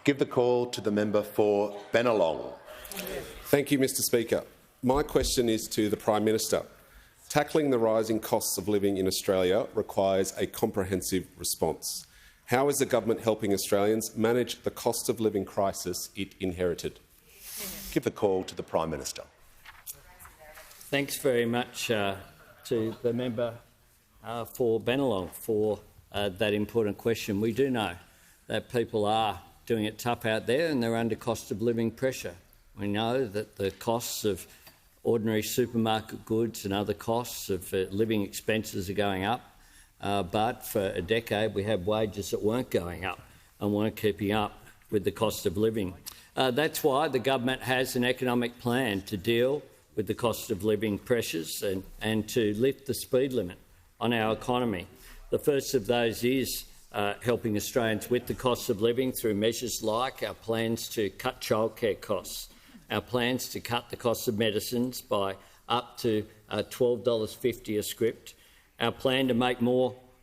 Give the call to the member for Bennelong. Thank you, Mr Speaker. My question is to the Prime Minister. Tackling the rising costs of living in Australia requires a comprehensive response. How is the government helping Australians manage the cost of living crisis it inherited? Give the call to the Prime Minister. Thanks very much to the member for Bennelong for that important question. We do know that people are doing it tough out there and they're under cost of living pressure. We know that the costs of ordinary supermarket goods and other costs of living expenses are going up, but for a decade we had wages that weren't going up and weren't keeping up with the cost of living. That's why the government has an economic plan to deal with the cost of living pressures and to lift the speed limit on our economy. The first of those is helping Australians with the cost of living through measures like our plans to cut childcare costs, our plans to cut the cost of medicines by up to $12.50 a script, our plan to make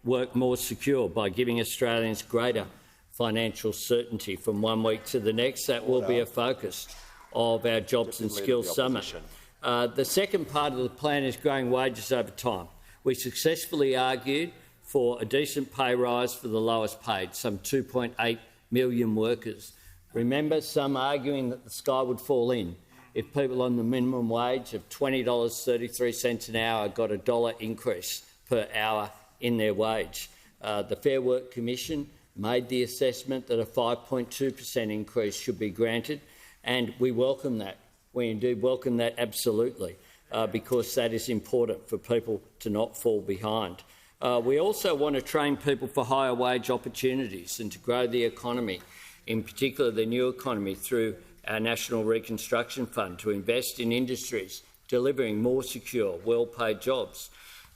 work more secure by giving Australians greater financial certainty from 1 week to the next. That will be a focus of our Jobs and Skills Summit. The second part of the plan is growing wages over time. We successfully argued for a decent pay rise for the lowest paid, some 2.8 million workers. Remember, some arguing that the sky would fall in if people on the minimum wage of $20.33 an hour got a $1 increase per hour in their wage. The Fair Work Commission made the assessment that a 5.2% increase should be granted, and we welcome that. We indeed welcome that absolutely, because that is important for people to not fall behind. We also want to train people for higher wage opportunities and to grow the economy, in particular the new economy, through our National Reconstruction Fund to invest in industries delivering more secure, well-paid jobs.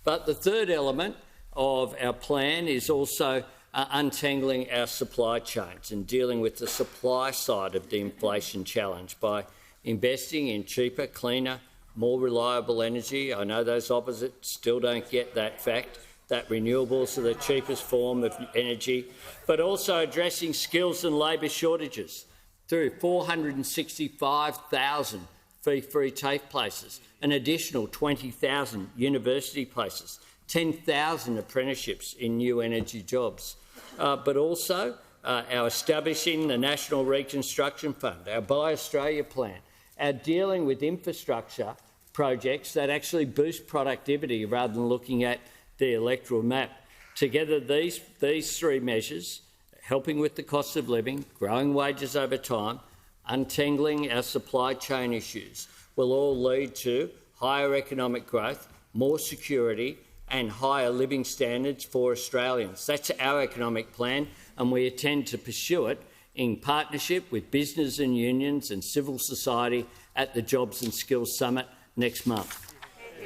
But the third element of our plan is also untangling our supply chains and dealing with the supply side of the inflation challenge by investing in cheaper, cleaner, more reliable energy. I know those opposites still don't get that fact, that renewables are the cheapest form of energy, but also addressing skills and labour shortages through 465,000 fee-free TAFE places, an additional 20,000 university places, 10,000 apprenticeships in new energy jobs, but also our establishing the National Reconstruction Fund, our Buy Australia plan, our dealing with infrastructure projects that actually boost productivity rather than looking at the electoral map. Together, these three measures, helping with the cost of living, growing wages over time, untangling our supply chain issues, will all lead to higher economic growth, more security and higher living standards for Australians. That's our economic plan, and we intend to pursue it in partnership with business and unions and civil society at the Jobs and Skills Summit next month.